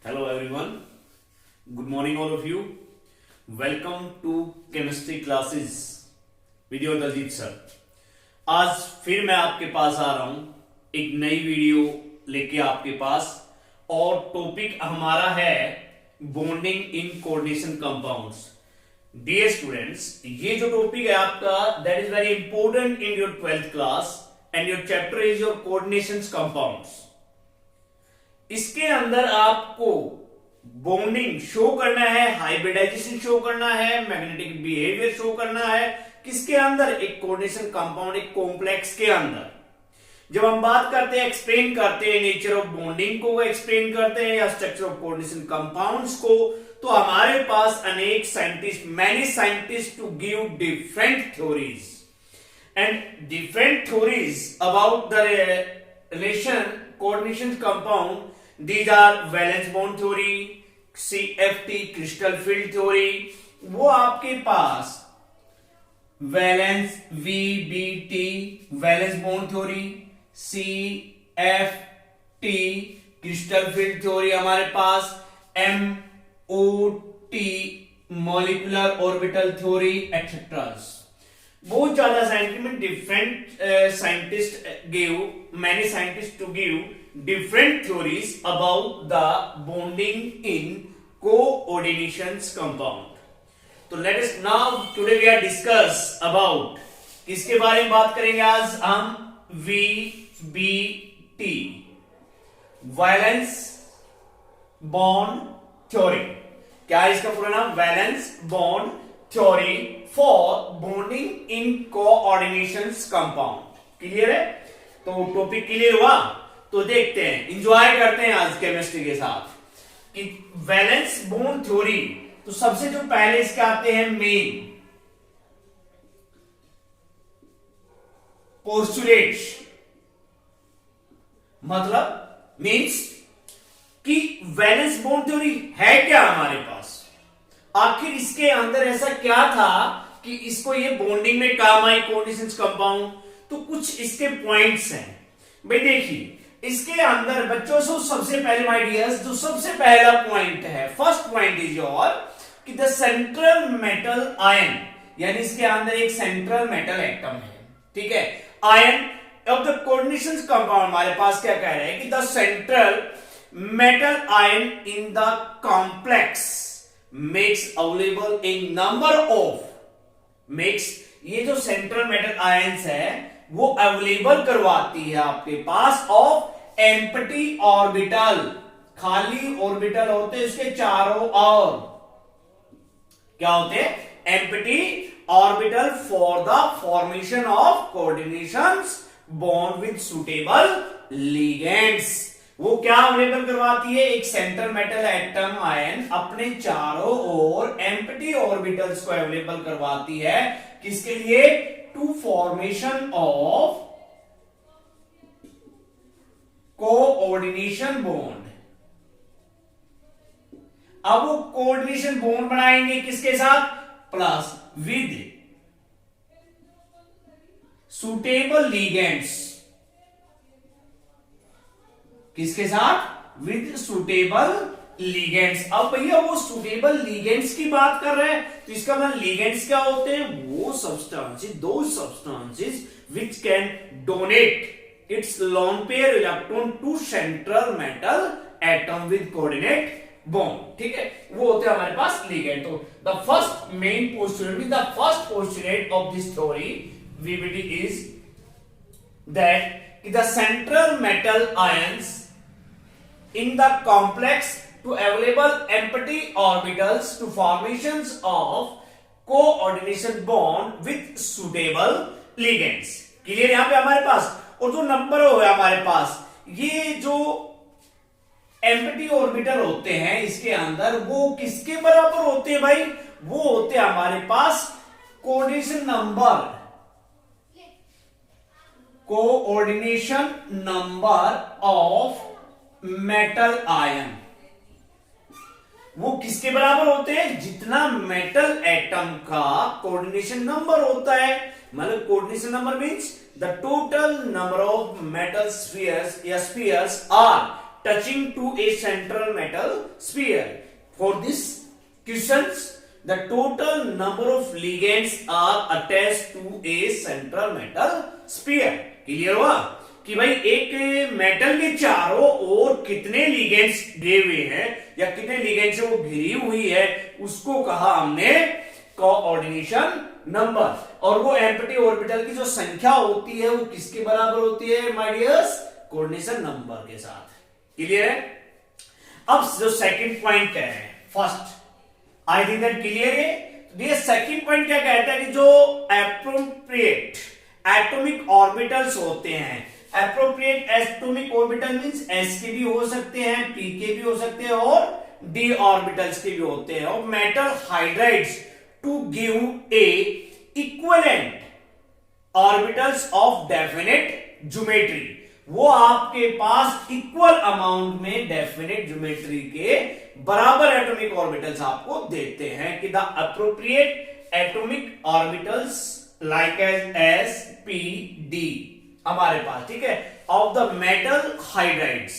Hello everyone. Good morning all of you. Welcome to chemistry classes with your Daljeet sir. आज फिर मैं आपके पास आ रहा हूं एक नई वीडियो लेके आपके पास और टॉपिक हमारा है bonding in coordination compounds. Dear students, ये जो टॉपिक है आपका that is very important in your 12th class and your chapter is your coordination compounds. इसके अंदर आपको बॉन्डिंग शो करना है, हाइब्रिडाइजेशन शो करना है, मैग्नेटिक बिहेवियर शो करना है. किसके अंदर? एक कोऑर्डिनेशन कंपाउंड, एक कॉम्प्लेक्स के अंदर. जब हम बात करते हैं, एक्सप्लेन करते हैं नेचर ऑफ बॉन्डिंग को एक्सप्लेन करते हैं या स्ट्रक्चर ऑफ कोऑर्डिनेशन कंपाउंड्स को, तो हमारे पास अनेक scientist, many scientist to give different theories and different theories about the relation coordination compound. These are valence bond theory, CFT crystal field theory. वो आपके पास valence VBT valence bond theory, CFT crystal field theory, हमारे पास MOT molecular orbital theory et cetera. बहुत ज्यादा scientist में different scientist give, many scientist to give different theories about the bonding in coordination compound. तो let us now today we are discuss about, किसके बारे में बात करेंगे आज हम? VBT valence bond theory. क्या है इसका पूरा नाम? Valence bond theory for bonding in coordination compound. Clear है? तो टॉपिक क्लियर हुआ? तो देखते हैं, एंजॉय करते हैं आज केमिस्ट्री के साथ कि वैलेंस बॉन्ड थ्योरी. तो सबसे जो पहले इसके आते हैं मेन पोस्टुलेट्स, मतलब मींस कि वैलेंस बॉन्ड थ्योरी है क्या हमारे पास, आखिर इसके अंदर ऐसा क्या था कि इसको ये बॉन्डिंग में काम आई कोऑर्डिनेशन कंपाउंड. तो कुछ इसके पॉइंट्स हैं भाई. देखिए इसके अंदर बच्चों से सबसे पहले माय डियर्स, जो सबसे पहला पॉइंट है, फर्स्ट पॉइंट इज योर कि द सेंट्रल मेटल आयन, यानी इसके अंदर एक सेंट्रल मेटल एटम है. ठीक है, ion of the coordination compound. हमारे पास क्या कह रहे हैं कि the central metal ion in the complex makes available a number of makes, ये जो सेंट्रल मेटल आयंस है वो अवेलेबल करवाती है आपके पास ऑफ एम्प्टी ऑर्बिटल. खाली ऑर्बिटल होते हैं इसके चारों ओर. क्या होते हैं? Empty orbital for the formation of coordination bond with suitable ligands. वो क्या अवेलेबल करवाती है? एक सेंट्रल मेटल एटम आयन अपने चारों ओर एम्प्टी ऑर्बिटल्स को अवेलेबल करवाती है. किसके लिए? To formation of coordination bond. अब वो कोऑर्डिनेशन बॉन्ड बनाएंगे किसके साथ? Plus with suitable ligands. किसके साथ? With suitable ligands. अब भैया वो सुटेबल लिगेंड्स की बात कर रहे हैं, तो इसका मतलब लिगेंड्स क्या होते हैं? वो सब्सटेंसेस, दो substances which can donate its lone pair electron to central metal atom with coordinate bond. ठीक है, वो होते हैं हमारे पास लिगेंड. तो the first main postulate, the first postulate of this theory VBT is that the central metal ions in the complex to available empty orbitals to formations of coordination bond with suitable ligands. Clear यहां पे हमारे पास? और जो number हो हमारे पास, ये जो empty orbital होते हैं इसके अंदर, वो किसके बराबर होते हैं भाई? वो होते हैं हमारे पास coordination number, coordination number of metal ion. वो किसके बराबर होते हैं? जितना मेटल एटम का कोऑर्डिनेशन नंबर होता है. मतलब coordination number means the total number of metal spheres या spheres are touching to a central metal sphere. For this questions, the total number of ligands are attached to a central metal sphere. Clear हुआ कि भाई एक metal के चारों ओर कितने ligands दिए हुए हैं या कितने लिगेंड से वो घिरी हुई है, उसको कहा हमने कोऑर्डिनेशन नंबर। और वो एम्प्टी ऑर्बिटल की जो संख्या होती है वो किसके बराबर होती है माय डियर्स? कोऑर्डिनेशन नंबर के साथ। क्लियर है? अब जो सेकंड पॉइंट कह रहे हैं, first I think that clear है। तो ये सेकंड पॉइंट क्या कहता है कि जो एप्रोप्रिएट एटॉमिक ऑर्बिटल्स होते हैं, appropriate atomic orbital means s के भी हो सकते हैं, p के भी हो सकते हैं और d ऑर्बिटल्स के भी होते हैं, और metal hydrides to give a equivalent orbitals of definite geometry. वो आपके पास इक्वल अमाउंट में डेफिनेट ज्योमेट्री के बराबर एटॉमिक ऑर्बिटल्स आपको देते हैं कि the appropriate atomic orbitals like as s p d हमारे पास, ठीक है, ऑफ द मेटल हाइड्राइड्स,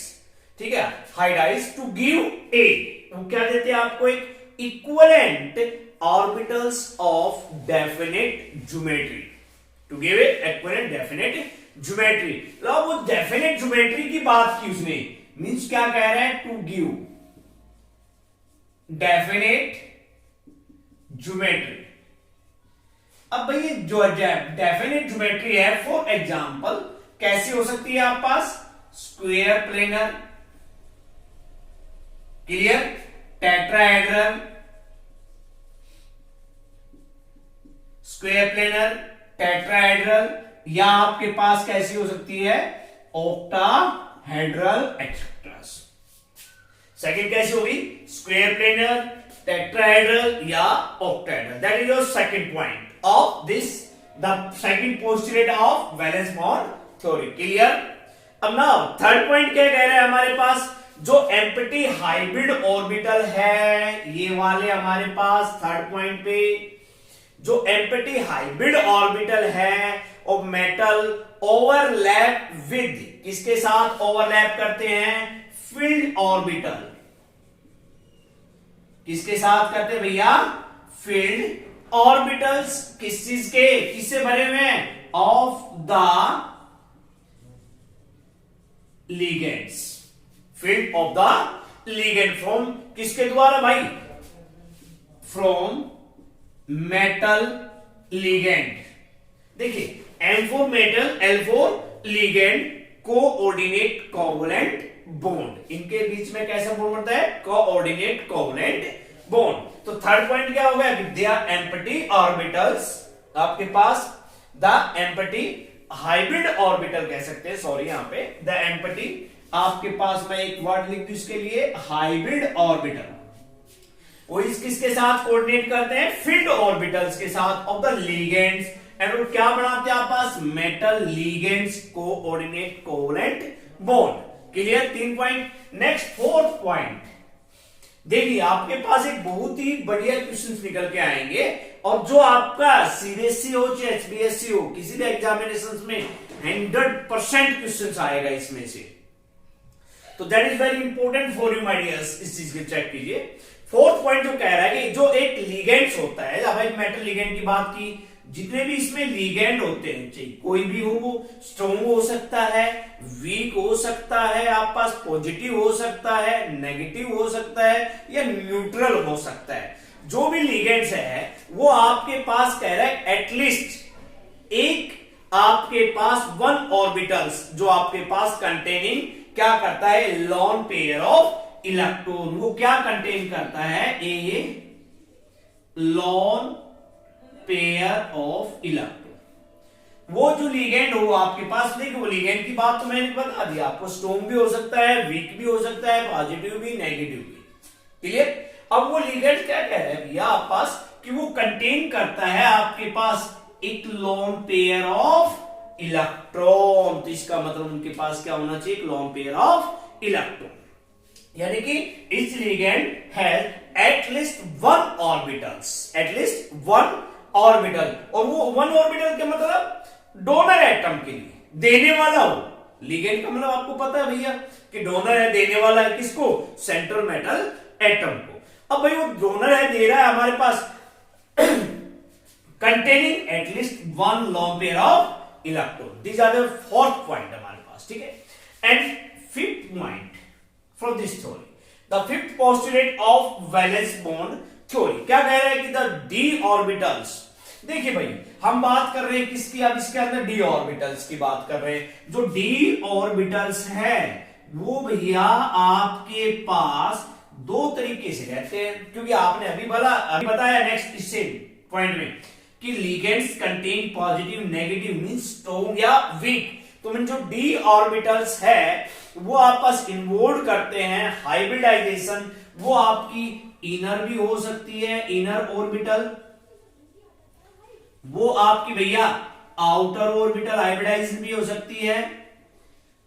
ठीक है, हाइड्राइड्स टू गिव ए, वो क्या देते हैं आपको? एक equivalent orbitals of definite geometry, to give a equivalent definite geometry. अब वो डेफिनेट ज्योमेट्री की बात की उसने, मींस क्या कह रहा है? To give definite geometry. अब भाई ये जो डेफिनेट ज्योमेट्री है, फॉर एग्जांपल कैसी हो सकती है आप पास? Square planar, clear, tetrahedral, square planar, tetrahedral, या आपके पास कैसी हो सकती है? Octahedral etcetera. सेकंड कैसी होगी? स्क्वायर प्लेनर, टेट्राहेड्रल या octahedral. That is your second point of this, the second postulate of valence bond theory. Clear? अब now थर्ड पॉइंट क्या कह रहे हैं हमारे पास? जो एम्प्टी हाइब्रिड ऑर्बिटल है, ये वाले हमारे पास थर्ड पॉइंट पे जो एम्प्टी हाइब्रिड ऑर्बिटल है और मेटल ओवरलैप विद, किसके साथ ओवरलैप करते हैं? Filled orbital. किसके साथ करते हैं भैया? Field orbitals. किस चीज के? किससे भरे हुए हैं? Of the ligands, field of the ligand, from किसके द्वारा भाई? From metal ligand. देखिए M4 metal, L4 ligand, coordinate covalent bond, इनके बीच में कैसा बॉन्ड बनता है? Coordinate covalent bond. तो थर्ड पॉइंट क्या हो गया? दे आर एम्प्टी ऑर्बिटल्स, आपके पास द एम्प्टी हाइब्रिड ऑर्बिटल कह सकते हैं, सॉरी यहां पे द एम्प्टी, आपके पास मैं एक वर्ड लिख दूं इसके लिए, हाइब्रिड ऑर्बिटल, वो इस किसके साथ कोऑर्डिनेट करते हैं? फील्ड ऑर्बिटल्स के साथ ऑफ द लिगेंड्स, एंड वो क्या बनाते हैं आप पास? Metal ligands coordinate covalent bond. Clear? 3 point. Next fourth point देखिए, आपके पास एक बहुत ही बढ़िया क्वेश्चन निकल के आएंगे, और जो आपका सीबीएसई हो चाहे एचबीएसई हो, किसी भी एग्जामिनेशन में 100% क्वेश्चन आएगा इसमें से। तो that is very important for you my dears, इस चीज को चेक कीजिए। फोर्थ पॉइंट जो कह रहा है कि जो एक लिगेंड्स होता है, जब एक मेटल लिगेंड की बात की, जितने भी इसमें लिगेंड होते हैं, चाहिए कोई भी हो, वो स्ट्रॉन्ग हो सकता है, वीक हो सकता है, आप पास पॉजिटिव हो सकता है, नेगेटिव हो सकता है, या न्यूट्रल हो सकता है। जो भी लिगेंड्स है वो आपके पास कह रहा है एटलीस्ट एक आपके पास 1 ऑर्बिटल्स, जो आपके पास कंटेनिंग क्या करता है? Lone pair of electron. वो क्या कंटेन करता है? ए लॉन पेयर ऑफ इलेक्ट्रॉन। वो जो लिगेंड हो आपके पास, देखिए वो लिगेंड की बात तो मैंने बता दी आपको, स्ट्रॉन्ग भी हो सकता है, वीक भी हो सकता है, पॉजिटिव भी, नेगेटिव भी। क्लियर? अब वो लिगेंड क्या कह रहे हैं भैया आप पास कि वो कंटेन करता है आपके पास एक लोन पेयर ऑफ इलेक्ट्रॉन। तो इसका मतलब उनके पास क्या होना चाहिए? एक लोन पेयर ऑफ इलेक्ट्रॉन, यानी कि इस ligand has at least 1 orbitals, at least 1 orbital. और वो 1 ऑर्बिटल के मतलब डोनर एटम के लिए देने वाला हो। लिगेंड का मतलब आपको पता है भैया, कि डोनर है, देने वाला है किसको, सेंट्रल मेटल एटम को। अब भाई वो डोनर है, दे रहा है हमारे पास containing at least one lone pair of electron. These are the fourth point हमारे पास, ठीक है। And fifth point from this theory, the fifth postulate of valence bond theory क्या कह रहा है कि the d orbitals, देखिए भाई हम बात कर रहे हैं किसकी, अब इसके अंदर d orbitals की बात कर रहे हैं। जो d orbitals है वो भैया आपके पास दो तरीके से रहते हैं, क्योंकि आपने अभी बताया नेक्स्ट इससे पॉइंट में कि ligands contain positive negative means strong या वीक। तो मीन जो डी ऑर्बिटल्स है वो आपस इन्वॉल्व करते हैं हाइब्रिडाइजेशन, वो आपकी इनर भी हो सकती है इनर ऑर्बिटल, वो आपकी भैया आउटर ऑर्बिटल हाइब्रिडाइजेशन भी हो सकती है।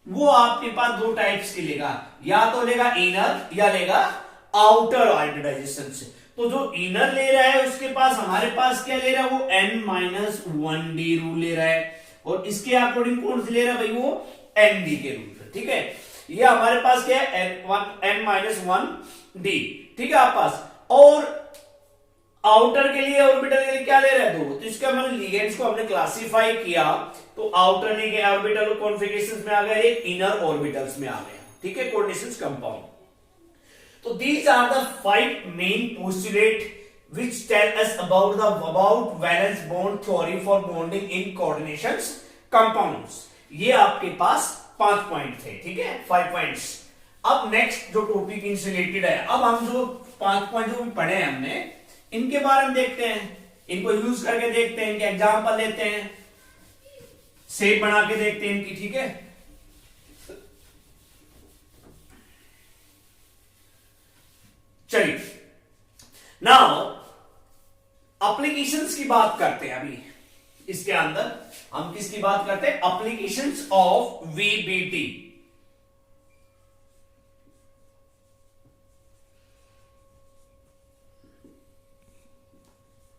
वो आपके पास दो टाइप्स की लेगा, या तो लेगा इनर या लेगा आउटर हाइब्रिडाइजेशन से। तो जो इनर ले रहा है उसके पास हमारे पास क्या ले रहा है, वो n-1d रूल ले रहा है, और इसके अकॉर्डिंग कौन से ले रहा है भाई, वो nd के रूल से, ठीक है। ये हमारे पास क्या है n-1d, ठीक है आप पास। और आउटर के लिए ऑर्बिटल के लिए क्या ले रहा है, दो। तो इसका मतलब लिगेंड्स को हमने क्लासिफाई किया तो आउटर नहीं गया ऑर्बिटल कॉन्फ़िगरेशंस में आ गया, एक इनर ऑर्बिटल्स में आ गया, ठीक है, coordinations compound. So these are the five main postulate which tell us about valence bond theory for bonding in coordinations compounds. ये आपके पास 5 पॉइंट थे, ठीक है, 5 पॉइंट्स। अब नेक्स्ट जो टॉपिक इनसे रिलेटेड है, अब हम जो 5 पॉइंट जो भी पढ़े हैं हमने इनके बारे में देखते हैं, इनको यूज करके देखते हैं, इनके एग्जाम्पल लेते हैं, शेप बना के देखते हैं इनकी, ठीक है। चलिए नाउ एप्लीकेशंस की बात करते हैं। अभी इसके अंदर हम किसकी बात करते हैं, applications of VBT.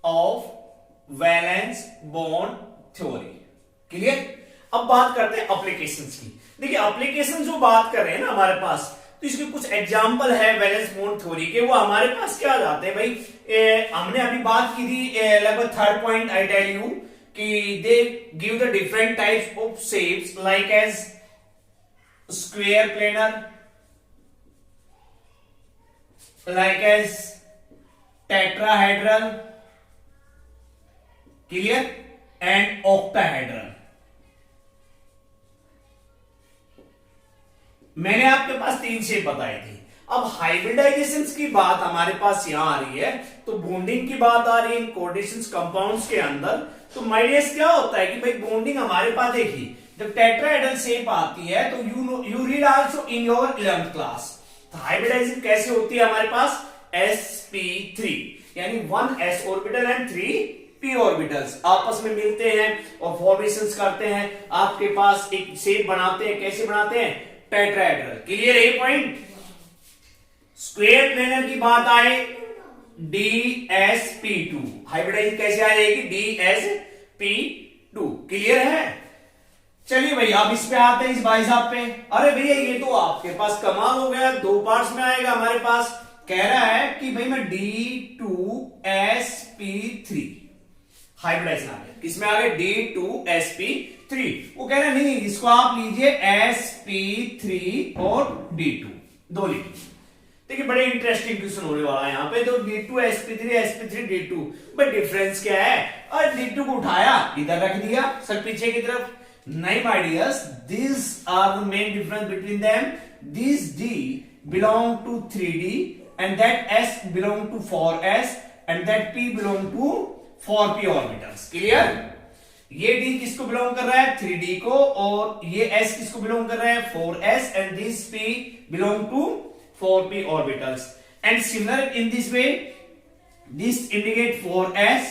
Of valence bond theory, clear. अब बात करते हैं एप्लीकेशंस की। देखिए एप्लीकेशन जो बात कर रहे हैं ना हमारे पास, तो इसके कुछ एग्जाम्पल है वैलेंस बॉन्ड थ्योरी के, वो हमारे पास क्या जाते हैं भाई। हमने अभी बात की थी लगभग third point I tell you कि they give the different types of shapes like as square planar, like as tetrahedral, clear, and octahedral. मैंने आपके पास 3 शेप बताई थी। अब हाइब्रिडाइजेशन की बात हमारे पास यहां आ रही है, तो बॉन्डिंग की बात आ रही है इन कोऑर्डिनेशन कंपाउंड्स के अंदर। तो माय डियर्स क्या होता है कि भाई बॉन्डिंग हमारे पास देखिए, जब टेट्राहेड्रल शेप आती है तो you read also in your 11th class. तो हाइब्रिडाइजेशन कैसे होती है हमारे पास, sp3 यानी 1 s orbital and 3 p orbitals आपस में मिलते हैं और फॉर्मेशंस करते हैं, आपके पास एक शेप बनाते हैं। कैसे बनाते हैं, टेट्राहेड्रल, क्लियर है पॉइंट। स्क्वायर प्लेनर की बात आए, dsp2, हाइब्रिडाइजेशन कैसे आ जाएगी, dsp2, क्लियर है। चलिए भैया अब इस पे आते हैं, इस भाई साहब पे। अरे भैया ये तो आपके पास कमाल हो गया, 2 पार्ट्स में आएगा हमारे पास। कह रहा है कि भाई मैं d2sp3 हाइब्रिडाइजेशन आ गया, किसमें आ गया, d2sp3। वो कह रहा है नहीं, इसको आप लीजिए sp3 और d2 दो लीजिए। देखिए बड़े इंटरेस्टिंग क्वेश्चन होने वाला है यहाँ पे। तो d2sp3 sp3 d2, but difference क्या है, और d2 को उठाया इधर रख दिया सर पीछे की तरफ। नहीं my dears, this are the main difference between them. This d belong to 3d and that s belong to 4s and that p belong to 4p orbitals, clear. ये d किसको बिलोंग कर रहा है, 3d को, और ये s किसको belong कर रहा है, 4s, and this p belong to 4p orbitals. And similar in this way, this indicate 4s,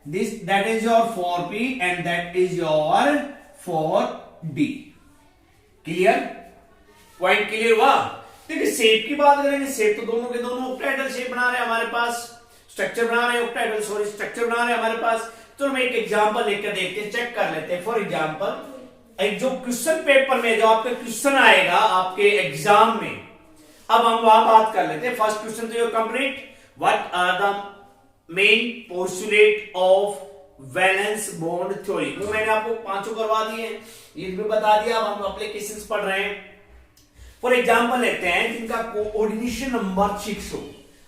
this that is your 4p and that is your 4d, clear, point clear हुआ। देखिए shape की बात करेंगे, shape तो दोनों के दोनों octahedral shape बना रहे हैं हमारे पास, स्ट्रक्चर बना रहे हैं ऑक्टाहेड्रल, सॉरी स्ट्रक्चर बना रहे हैं हमारे पास। चलो मैं एक एग्जांपल लेकर देखते हैं, चेक कर लेते हैं। फॉर एग्जांपल एक जो क्वेश्चन पेपर में जो आपका क्वेश्चन आएगा आपके एग्जाम में, अब हम वहां बात कर लेते हैं। फर्स्ट क्वेश्चन तो complete, what are the main postulate of valence bond theory. वो मैंने आपको पांचों करवा दिए हैं, ये भी बता दिया। अब हम एप्लीकेशंस पढ़ रहे हैं। फॉर एग्जांपल लेते हैं जिनका कोऑर्डिनेशन नंबर 6 हो।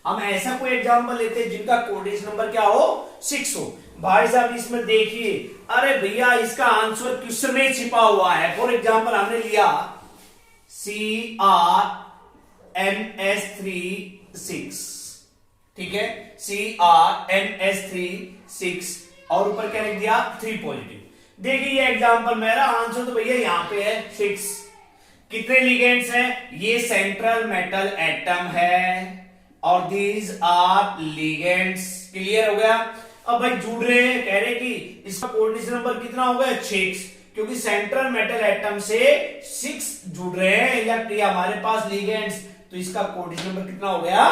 हम ऐसा कोई एग्जांपल लेते हैं जिनका कोऑर्डिनेशन नंबर क्या हो, 6 हो। भाई साहब इसमें देखिए, अरे भैया इसका आंसर क्वेश्चन में छिपा हुआ है। फॉर एग्जांपल हमने लिया CRMS36, ठीक है, CRMS36 और ऊपर क्या लिख दिया 3 पॉजिटिव। देखिए ये एग्जांपल मेरा आंसर तो भैया यहां पे है 6। कितने लिगेंड्स हैं, ये सेंट्रल मेटल एटम है और दीज आर लिगेंड्स। क्लियर हो गया। अब भाई जुड़ रहे हैं, कह रहे कि इसका कोऑर्डिनेशन नंबर कितना हो गया 6, क्योंकि सेंट्रल मेटल एटम से 6 जुड़ रहे हैं इलेक्ट्रॉन हमारे पास लिगेंड्स, तो इसका कोऑर्डिनेशन नंबर कितना हो गया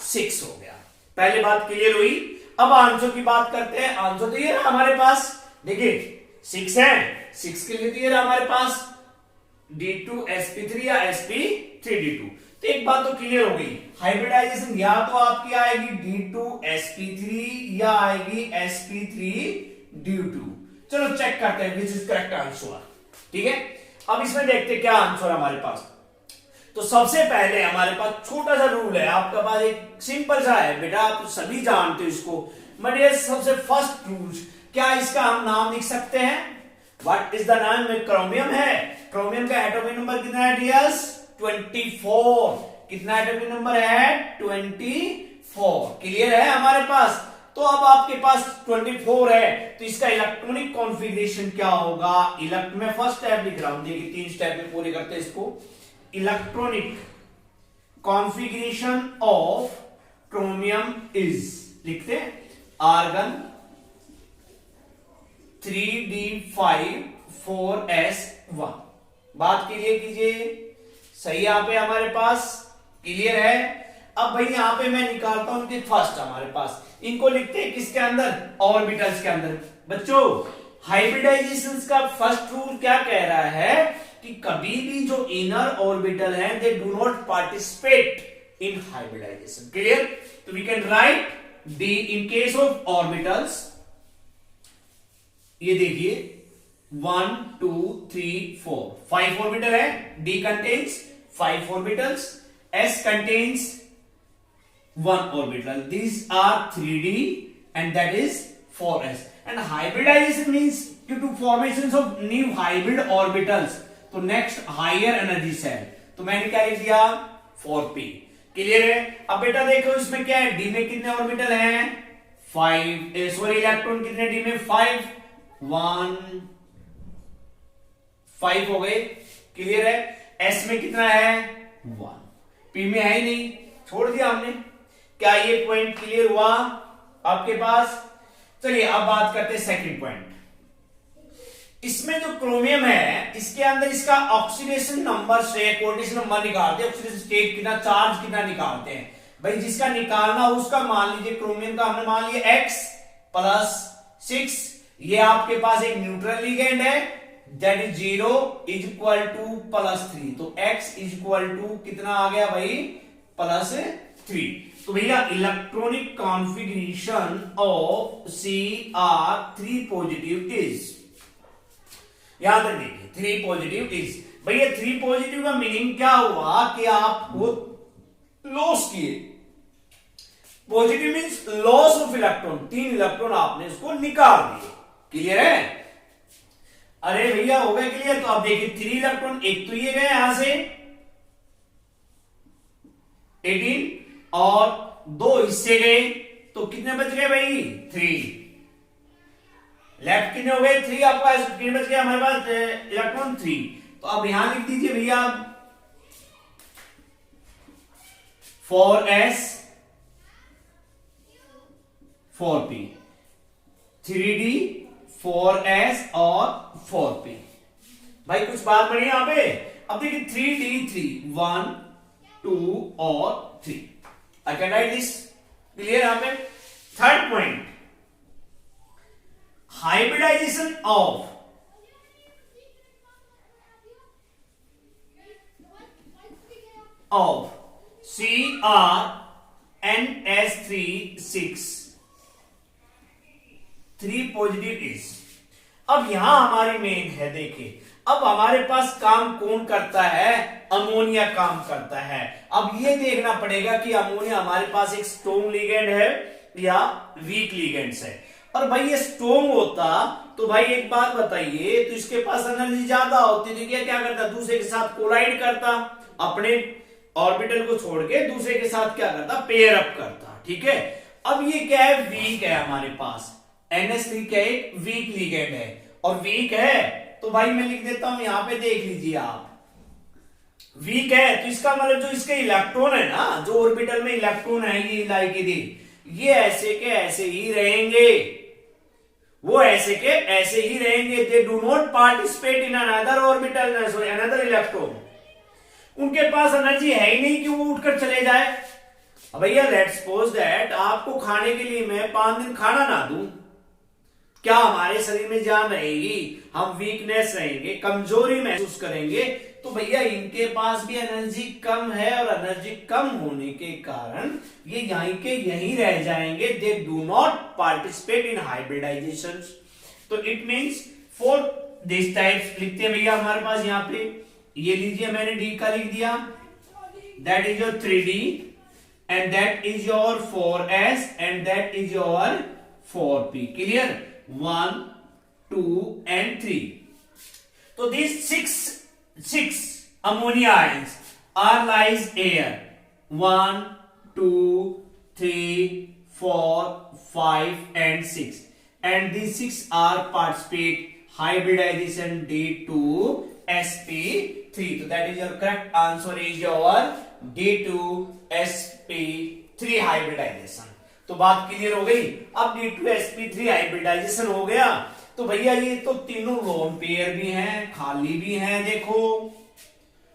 6 हो गया। पहले बात क्लियर हुई। अब आंसर की बात करते हैं। आंसर तो ये रहा हमारे पास, देखिए 6 है, 6 के लिए तो ये रहा हमारे पास D2sp3 या sp3d2। तो एक बात तो क्लियर हो गई, हाइब्रिडाइजेशन या तो आपकी आएगी D2sp3 या आएगी sp3d2। चलो चेक करते हैं विच इज करेक्ट आंसर, ठीक है। अब इसमें देखते हैं क्या आंसर हमारे पास। तो सबसे पहले हमारे पास छोटा सा रूल है, आपके पास एक सिंपल सा है बेटा, आप सभी जानते हो इसको। बट सबसे फर्स्ट रूल, क्या इसका हम नाम लिख सकते हैं, व्हाट इज द नाम। क्रोमियम है, क्रोमियम का एटॉमिक नंबर कितना है डियर्स 24। कितना एटॉमिक नंबर है 24। क्लियर है हमारे पास। तो अब आपके पास 24 है, तो इसका इलेक्ट्रॉनिक कॉन्फ़िगरेशन क्या होगा। मैं फर्स्ट स्टेप लिख रहा हूं, देखिए 3 स्टेप में पूरे करते हैं इसको। Electronic configuration of chromium is, लिखते हैं आर्गन 3d5 4s1। बात क्लियर कीजिए, सही यहां पे हमारे पास क्लियर है। अब भाई यहां पे मैं निकालता हूं कि फर्स्ट हमारे पास इनको लिखते हैं किसके अंदर, ऑर्बिटल्स के अंदर। बच्चों हाइब्रिडाइजेशन का फर्स्ट रूल क्या कह रहा है कि कभी भी जो इनर ऑर्बिटल है they do not participate in hybridisation. Clear. तो we can write D in case of orbitals. ये देखिए 1 2 3 4 5 ऑर्बिटल है। D contains 5 orbitals, S contains 1 orbital. These are 3D and that is 4s. And hybridization means due to formations of new hybrid orbitals. तो next higher energy cell, तो मैंने क्या लिख दिया 4p। Clear है। अब बेटा देखो इसमें क्या है, D में कितने ऑर्बिटल हैं 5, सॉरी इलेक्ट्रॉन कितने D में 5, 1 5 हो गए। क्लियर है। S में कितना है 1, P में है ही नहीं, छोड़ दिया हमने। क्या ये पॉइंट क्लियर हुआ आपके पास। चलिए अब बात करते हैं सेकंड पॉइंट। इसमें जो क्रोमियम है इसके अंदर इसका ऑक्सीडेशन नंबर से कोऑर्डिनेशन नंबर निकालते हैं, ऑक्सीडेशन स्टेट कितना, चार्ज कितना निकालते हैं। भाई जिसका निकालना हो उसका मान लीजिए, क्रोमियम का हमने मान लिया x + 6। ये आपके पास एक न्यूट्रल लिगेंड है, that is 0 is equal to +3। तो x इज इक्वल टू कितना आ गया भाई +3। तो भैया electronic configuration of Cr3 positive is, याद रखिए 3 पॉजिटिव इज। भैया 3 पॉजिटिव का मीनिंग क्या हुआ कि आपको लॉस किए। Positive means loss of electron, 3 electron आपने इसको निकाल दिए। क्लियर है। अरे भैया हो गया क्लियर। तो आप देखिए 3 इलेक्ट्रॉन, एक तो ये गए यहां से 18 और 2 इससे गए, तो कितने बच गए भाई 3। लेफ्ट कितने हो गए 3, आपका कितने बच गए हमारे पास इलेक्ट्रॉन 3। तो अब यहां लिख दीजिए भैया 4s 4p, 3d 4s और 4p। भाई कुछ बात बड़ी यहां पे। अब देखिए 3d3 1 2 और 3। I can write this. Clear यहां पे। Third point, hybridisation of of CrNS3 3 positive is. अब यहां हमारी मेन है, देखिए अब हमारे पास काम कौन करता है, अमोनिया काम करता है। अब ये देखना पड़ेगा कि अमोनिया हमारे पास एक स्ट्रॉन्ग लिगेंड है या वीक लिगेंड्स है। और भाई ये स्ट्रॉन्ग होता तो भाई एक बात बताइए, तो इसके पास एनर्जी ज्यादा होती तो क्या करता, दूसरे के साथ कोलाइड करता, अपने ऑर्बिटल को छोड़ के दूसरे के साथ क्या करता, पेयर अप करता। ठीक है, अब ये क्या है, वीक है हमारे पास, NH3 क्या एक वीक लिगेंड है, और वीक है तो भाई मैं लिख देता हूं यहां पे, देख लीजिए आप, वीक है तो इसका मतलब जो इसके इलेक्ट्रॉन है ना, जो ऑर्बिटल में इलेक्ट्रॉन है ये ऐसे के ऐसे ही रहेंगे, वो ऐसे के ऐसे ही रहेंगे। दे do not participate in another orbital, another electron. उनके पास एनर्जी है ही नहीं कि वो उठकर चले जाए। अब भैया लेट्स सपोज दैट आपको खाने के लिए मैं 5 दिन खाना ना दूं, क्या हमारे शरीर में जान रहेगी, हम वीकनेस रहेंगे, कमजोरी महसूस करेंगे। तो भैया इनके पास भी एनर्जी कम है, और एनर्जी कम होने के कारण ये यहीं के यहीं रह जाएंगे। They do not participate in hybridisation. तो it means for this types लिखते हैं भैया हमारे पास यहां पे, ये लीजिए मैंने डी का लिख दिया, that is your 3D and that is your 4S and that is your 4P। Clear, 1 2 and 3। तो these six ammonia ions are lies here, 1 2 3 4 5 and 6, and these 6 are participate hybridization D2sp3। तो that is your correct answer is your D2sp3 hybridization। तो बात clear हो गई। अब D2sp3 hybridisation हो गया तो भैया ये तो तीनों लोन पेयर भी हैं, खाली भी हैं, देखो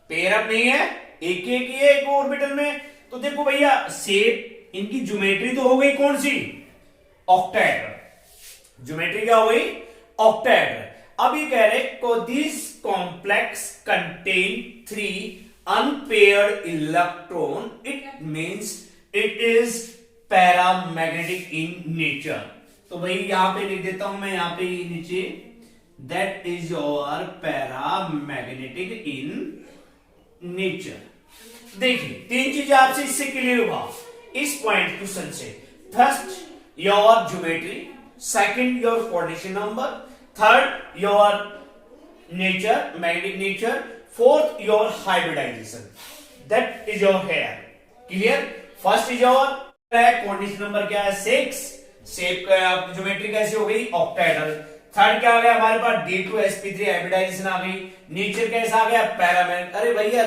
पेयर अप नहीं है, एक एक ही है एक ऑर्बिटल में। तो देखो भैया शेप, इनकी ज्योमेट्री तो हो गई कौन सी, ऑक्टाहेड्रल। ज्योमेट्री क्या हो गई, ऑक्टाहेड्रल। अब ये कह रहे को this complex contain 3 unpaired electron, it means it is paramagnetic in nature. तो भाई यहां पे लिख देता हूं मैं, यहां पे नीचे, that is your paramagnetic in nature. देखिए 3 चीजें आपसे इससे क्लियर हुआ इस पॉइंट क्वेश्चन से। First your geometry, second your coordination number, third your nature, magnetic nature, fourth your hybridisation, that is your hair. Clear, first is your coordination number क्या है 6, shape का ज्योमेट्री कैसी हो गई, ऑक्टाहेड्रल। थर्ड क्या आ गया हमारे पास, D2sp3 हाइब्रिडाइजेशन आ गई। नेचर कैसा आ गया, पैरामैग्नेटिक। अरे भैया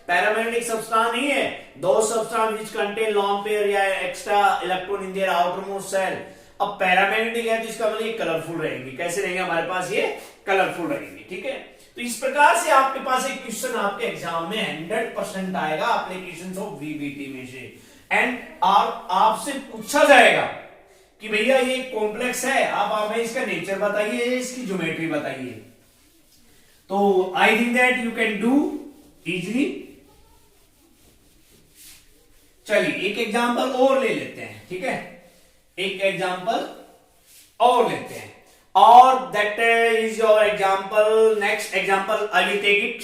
पैरामैग्नेटिक सब्सटेंस नहीं है, दो substance which contain lone pair या extra electron in their outermost shell. अब पैरामैग्नेटिक है तो इसका मतलब ये कलरफुल रहेंगे। कैसे रहेंगे हमारे पास, ये कलरफुल रहेंगे। ठीक है, तो इस प्रकार से आपके पास एक क्वेश्चन आपके एग्जाम में 100% आएगा एप्लीकेशन ऑफ VBT में से। एंड आपसे पूछा जाएगा कि भैया ये कॉम्प्लेक्स है, आप हमें इसका नेचर बताइए, इसकी ज्योमेट्री बताइए। तो I think that you can do easily. चलिए एक एग्जांपल और ले लेते हैं। ठीक है, एक एग्जांपल और लेते हैं, और that is your example. Next example I will take it.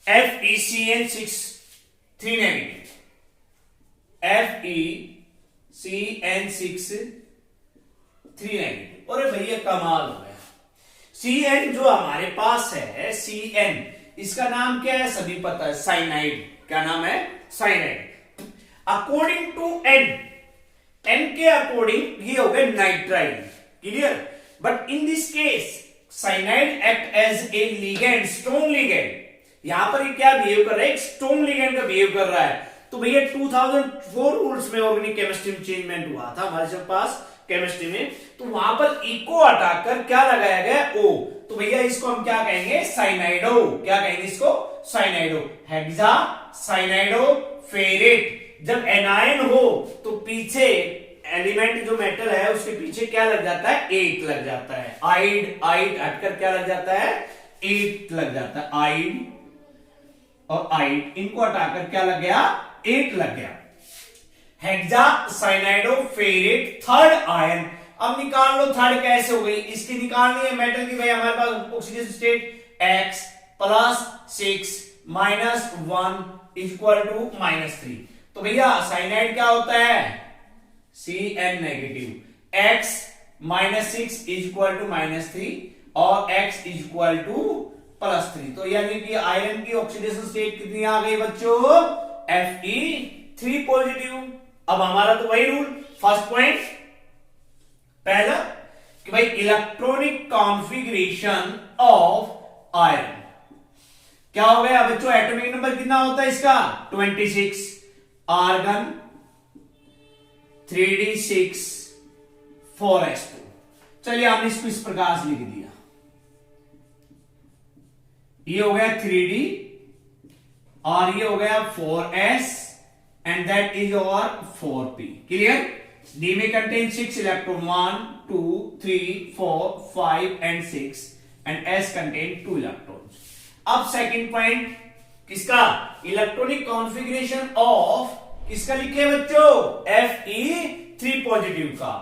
FeCN6 3 नेगेटिव, FeCN6 3 नेगेटिव। अरे भैया कमाल हो गया। Cn जो हमारे पास है, Cn इसका नाम क्या है, सभी पता है, साइनाइड। क्या नाम है, साइनाइड। अकॉर्डिंग टू N के अकॉर्डिंग ये हो गए nitrile. Clear, but in this case cyanide act as a ligand, strong ligand. यहां पर ये क्या बिहेव कर रहा है, एक स्ट्रॉन्ग लिगेंड का बिहेव कर रहा है। तो भैया 2004 रूल्स में ऑर्गेनिक केमिस्ट्री में चेंजमेंट हुआ था हमारे पास केमिस्ट्री में, तो वहां पर इको हटाकर क्या लगाया गया, O। तो भैया इसको हम क्या कहेंगे, साइनाइडो। क्या कहेंगे इसको, साइनाइडो। Hexa cyanido ferrate. जब एनायन हो तो पीछे एलिमेंट जो मेटल है उसके पीछे क्या लग जाता है, 8 लग जाता है। आइड आइड हटकर क्या लग जाता है, 8 लग जाता है। आइड और आइड इनको हटाकर क्या लग गया, 8 लग गया। हेक्सासाइनाइडोफेरेट थर्ड आयन, अब निकाल लो थर्ड कैसे हो गई, इसकी निकालनी है मेटल की। भाई हमारे पास oxidation state x plus 6 minus 1 equal to -3। तो भैया साइनाइड क्या होता है, Cn negative, x -6 equal to -3 और x इक्वल टू +3। तो यानी कि आयरन की ऑक्सीडेशन स्टेट कितनी आ गई बच्चों, Fe3 पॉजिटिव। अब हमारा तो वही रूल, फर्स्ट पॉइंट पहला कि भाई इलेक्ट्रॉनिक कॉन्फ़िगरेशन ऑफ आयरन क्या हो गया बच्चों, एटॉमिक नंबर कितना होता है इसका, 26, आर्गन 3d6 4s2। चलिए आपने इसको इस प्रकार से लिख दिया, ये हो गया 3d और ये हो गया 4s and that is your 4p। Clear, D में contain 6 electron, 1 2 3 4 5 and 6 and S contain 2 electron. अब सेकंड पॉइंट किसका, इलेक्ट्रॉनिक कॉन्फ़िगरेशन ऑफ किसका लिखे बच्चों, Fe3 पॉजिटिव का।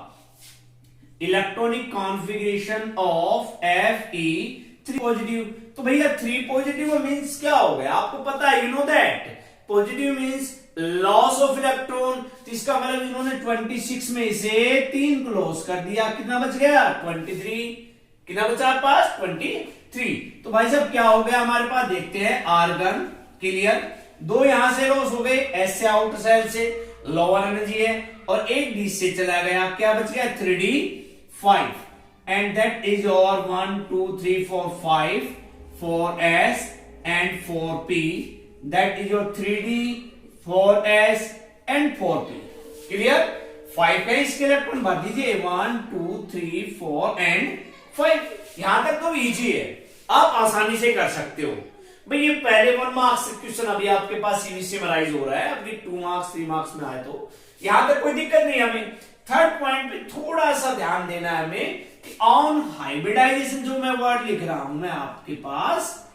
Electronic configuration of Fe3 positive. तो भैया 3 पॉजिटिव मींस क्या हो गया, आपको पता है, you know that positive means loss of electron. तो इसका मतलब इन्होंने 26 में से 3 को लॉस कर दिया, कितना बच गया 23, कितना बचा आपके पास 23। तो भाई साहब क्या हो गया हमारे पास, देखते हैं, आर्गन क्लियर, 2 यहां से लॉस हो गए, S से आउटर सेल से लोअर एनर्जी है, और एक D से चला गया, क्या बच गया 3d5 and that is your 1 2 3 4 5 4s and 4p, that is your 3d 4s and 4p। Clear, 5 का इसके इलेक्ट्रॉन भर दीजिए, 1 2 3 4 एंड 5। यहां तक तो इजी है, आप आसानी से कर सकते हो। भाई ये पहले 1 मार्क्स क्वेश्चन अभी आपके पास सीबीएसई में राइज हो रहा है, अभी 2 मार्क्स 3 मार्क्स में आए, तो यहां तक कोई दिक्कत नहीं है हमें। थर्ड पॉइंट पे थोड़ा सा ध्यान देना है हमें कि ऑन हाइब्रिडाइजेशन, जो मैं वर्ड लिख रहा हूं मैं आपके पास,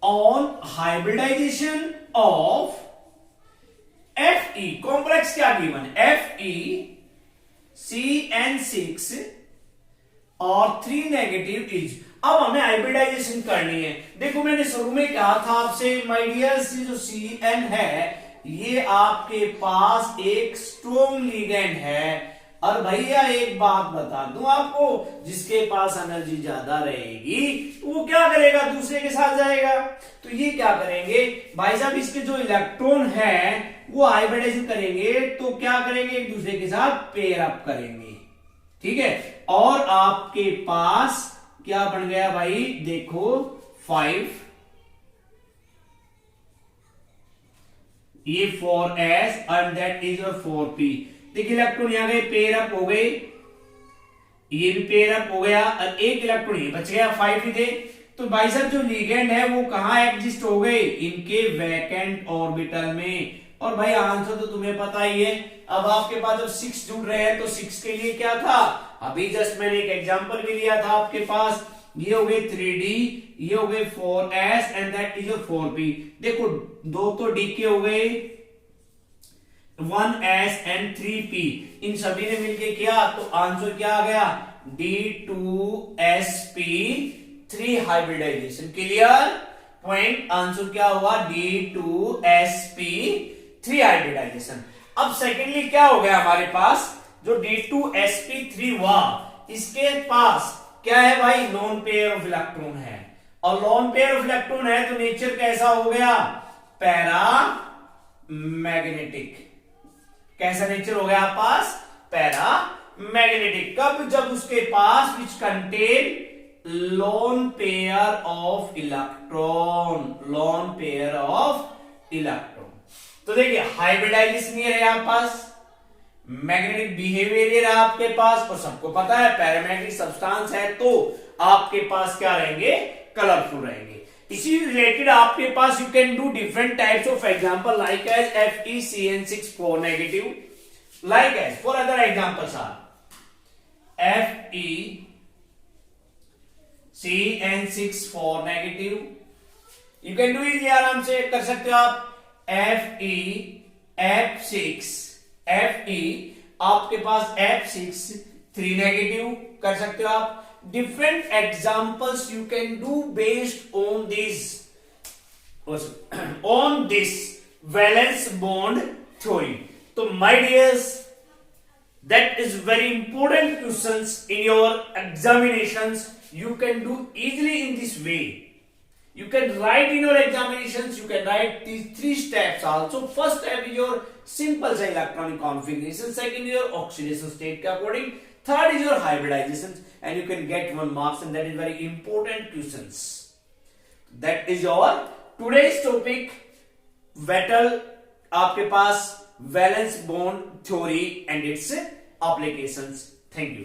on hybridisation of Fe complex क्या गिवन है, FeCN6 और 3 नेगेटिव इज। अब हमें हाइब्रिडाइजेशन करनी है। देखो मैंने शुरू में कहा था आपसे माय डियर्स, जो Cn है ये आपके पास एक स्ट्रॉन्ग लिगेंड है। और भैया एक बात बता दूं आपको, जिसके पास एनर्जी ज्यादा रहेगी वो क्या करेगा, दूसरे के साथ जाएगा। तो ये क्या करेंगे भाई साहब, इसके जो इलेक्ट्रॉन है वो हाइब्रिडाइजेशन करेंगे, तो क्या करेंगे, एक दूसरे के साथ पेयर अप करेंगे, ठीक है। और आपके पास क्या बन गया भाई, देखो 5, ये 4s and that is your 4p। देखिए इलेक्ट्रॉन यहां गए, पेयर अप हो गए, ये भी पेयर अप हो गया, और एक इलेक्ट्रॉन ये बच गया, 5 ही थे। तो भाई साहब जो लिगेंड है वो कहां एग्जिस्ट हो गए, इनके वैकेंट ऑर्बिटल में। और भाई आंसर तो तुम्हें पता ही है। अब आपके पास जब 6 जुड़ रहे हैं तो 6 के लिए क्या था, अभी जस्ट मैंने एक एग्जांपल भी लिया था आपके पास, ये हो गए 3d, ये हो गए 4s and that is your 4p। देखो 2 तो d के हो गए, 1s एंड 3p, इन सभी ने मिलके किया तो आंसर क्या आ गया, D2sp 3 hybridisation. Clear point, answer क्या हुआ, D2sp 3 हाइब्रिडाइजेशन। अब सेकेंडली क्या हो गया हमारे पास, जो D2sp3 हुआ, इसके पास क्या है भाई, लोन पेयर ऑफ इलेक्ट्रॉन है। और लोन पेयर ऑफ इलेक्ट्रॉन है तो नेचर कैसा हो गया, पैरा मैग्नेटिक। कैसा नेचर हो गया आप पास, पैरा मैग्नेटिक। कब, जब उसके पास which contain lone pair of electron, lone pair of electron. तो देखिए हाइब्रिडाइजेशन ये रहा आपके पास, मैग्नेटिक बिहेवियर ये रहा आपके पास, और सबको पता है पैरामैग्नेटिक सब्सटेंस है तो आपके पास क्या रहेंगे, कलरफुल रहेंगे। इसी रिलेटेड आपके पास you can do different types of example like as FeCN6 4 negative, like as for other examples are FeCN6 4 negative, you can do easy, आराम से कर सकते हो आप। Fe आपके पास F6 3 नेगेटिव कर सकते हो आप। Different examples you can do based on this valence bond theory. तो my dears, that is very important questions in your examinations. You can do easily in this way. You can write in your examinations, you can write these 3 steps also. First step is your simple electronic configuration, second is your oxidation state ke according, third is your hybridization, and you can get 1 marks, and that is very important questions. That is your today's topic, Vettel आपके पास valence bond theory and its applications. Thank you.